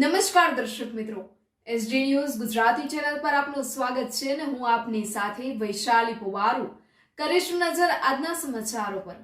નમસ્કાર દર્શક મિત્રો, એસડી ન્યૂઝ ગુજરાતી ચેનલ પર આપનું સ્વાગત છે અને હું આપની સાથે વૈશાલી પુવારુ કરીશું નજર આજના સમાચારો પર।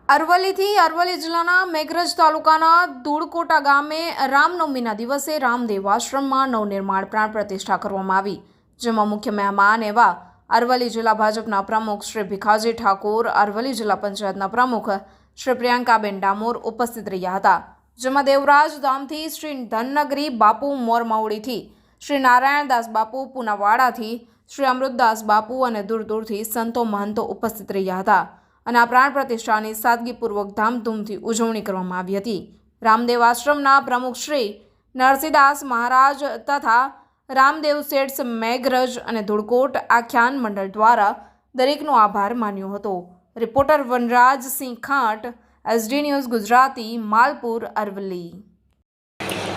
અરવલ્લીથી અરવલ્લી જિલ્લાના મેઘરજ તાલુકાના ધૂળકોટા ગામે રામનવમીના દિવસે રામદેવ આશ્રમમાં નવનિર્માણ પ્રાણ પ્રતિષ્ઠા કરવામાં આવી, જેમાં મુખ્ય મહેમાન એવા અરવલ્લી જિલ્લા ભાજપના પ્રમુખ શ્રી ભીખાજી ઠાકોર, અરવલ્લી જિલ્લા પંચાયતના પ્રમુખ શ્રી પ્રિયંકાબેન ડામોર ઉપસ્થિત રહ્યા હતા, જેમાં દેવરાજ ધામથી શ્રી ધનનગરી બાપુ મોરમાવડીથી શ્રી નારાયણદાસ બાપુ પુનાવાડાથી શ્રી અમૃતદાસ બાપુ અને દૂર દૂરથી સંતો મહંતો ઉપસ્થિત રહ્યા હતા અને આ પ્રાણ પ્રતિષ્ઠાની સાદગીપૂર્વક ધામધૂમથી ઉજવણી કરવામાં આવી હતી। રામદેવ આશ્રમના પ્રમુખ શ્રી નરસિંહદાસ મહારાજ તથા રામદેવ સેટ્સ મેઘરજ અને ધૂળકોટ આખ્યાન મંડળ દ્વારા દરેકનો આભાર માન્યો હતો। Reporter Vanrajsinh Khant, SD news Gujarati, Malpur, Aravalli.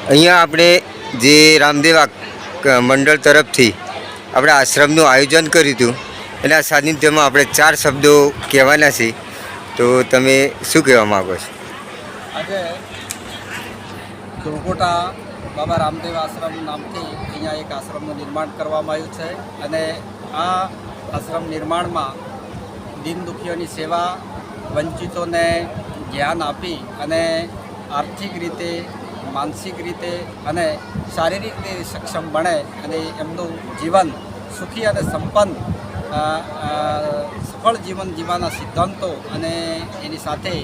અહીંયા આપણે જે રામદેવ મંડળ તરફથી આપણે આશ્રમનું આયોજન કર્યું હતું, એના સાનિધ્યમાં આપણે 4 શબ્દો કહેવાના છે, તો તમે શું કહેવા માગો છો? આજે ધૂળકોટા બાબા રામદેવ આશ્રમ નામથી અહીંયા એક આશ્રમનું નિર્માણ કરવામાં આવ્યું છે અને આ આશ્રમ નિર્માણમાં દીન દુખીઓની સેવા, વંચિતોને જ્ઞાન આપી અને આર્થિક રીતે, માનસિક રીતે અને શારીરિક રીતે સક્ષમ બને અને એમનું જીવન સુખી અને સંપન્ન સફળ જીવન જીવવાના સિદ્ધાંતો અને એની સાથે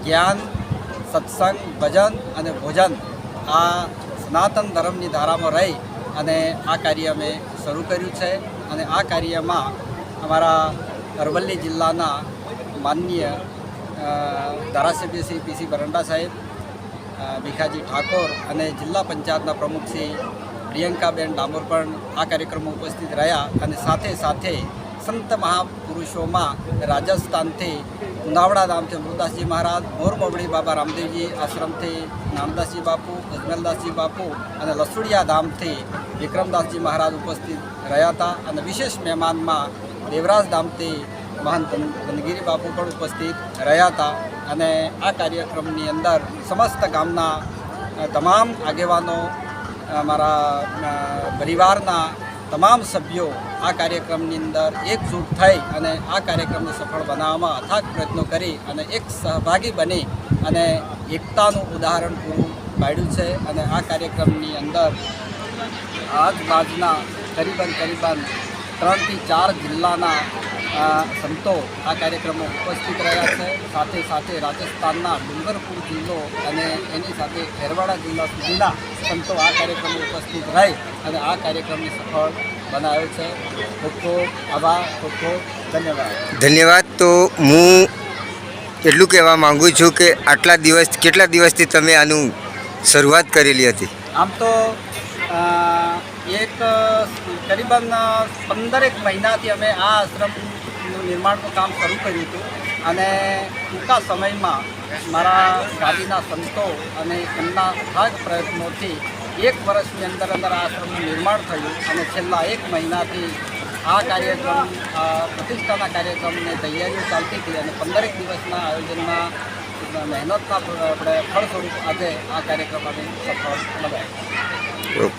જ્ઞાન, સત્સંગ, ભજન અને ભોજન આ સનાતન ધર્મની ધારામાં રહી અને આ કાર્ય અમે શરૂ કર્યું છે અને આ કાર્યમાં અમારા અરવલ્લી જિલ્લાના માનનીય ધારાસભ્ય શ્રી પીસી બરંડા સાહેબ, ભીખાજી ઠાકોર અને જિલ્લા પંચાયતના પ્રમુખ શ્રી પ્રિયંકાબેન ડામોર પણ આ કાર્યક્રમમાં ઉપસ્થિત રહ્યા અને સાથે સાથે સંત મહાપુરુષોમાં રાજસ્થાનથી પુનાવાડા ધામથી અમૃતદાસજી મહારાજ, મોરમાવડી બાબા રામદેવજી આશ્રમથી નામદાસજી બાપુ, અજમલદાસજી બાપુ અને લસુડિયા ધામથી વિક્રમદાસજી મહારાજ ઉપસ્થિત રહ્યા હતા અને વિશેષ મહેમાનમાં દેવરાજ ધામથી મહંત ધનગીરી બાપુ પણ ઉપસ્થિત રહ્યા હતા અને આ કાર્યક્રમની અંદર સમસ્ત ગામના તમામ આગેવાનો, અમારા પરિવારના તમામ સભ્યો આ કાર્યક્રમની અંદર એકજૂટ થઈ અને આ કાર્યક્રમને સફળ બનાવવામાં અથાગ પ્રયત્નો કરી અને એક સહભાગી બની અને એકતાનું ઉદાહરણ પૂરું પાડ્યું છે અને આ કાર્યક્રમની અંદર આજુબાજુના કરીબન 3 થી 4 જિલ્લાના સંતો આ કાર્યક્રમમાં ઉપસ્થિત રહ્યા છે। સાથે સાથે રાજસ્થાનના ડુંગરપુર જિલ્લો અને એની સાથે ખેરવાડા જિલ્લા સુધીના સંતો આ કાર્યક્રમમાં ઉપસ્થિત રહી અને આ કાર્યક્રમને સફળ બનાવ્યો છે। ખૂબ ખૂબ આભાર, ખૂબ ખૂબ ધન્યવાદ। તો હું એટલું કહેવા માગું છું કે કેટલા દિવસથી તમે આનું શરૂઆત કરેલી હતી? આમ તો એક કરીબન 15 મહિનાથી અમે આ આશ્રમનું નિર્માણનું કામ શરૂ કર્યું હતું અને ટૂંકા સમયમાં મારા ગાદીના સંતો અને એમના અથાગ પ્રયત્નોથી 1 વર્ષની અંદર આ આશ્રમનું નિર્માણ થયું અને છેલ્લા 1 મહિનાથી આ કાર્યક્રમ, પ્રતિષ્ઠાના કાર્યક્રમની તૈયારીઓ ચાલતી હતી અને 15 દિવસના આયોજનના મહેનતના આપણે ફળ સ્વરૂપ આજે આ કાર્યક્રમ અમે સફળ બનાવ્યો।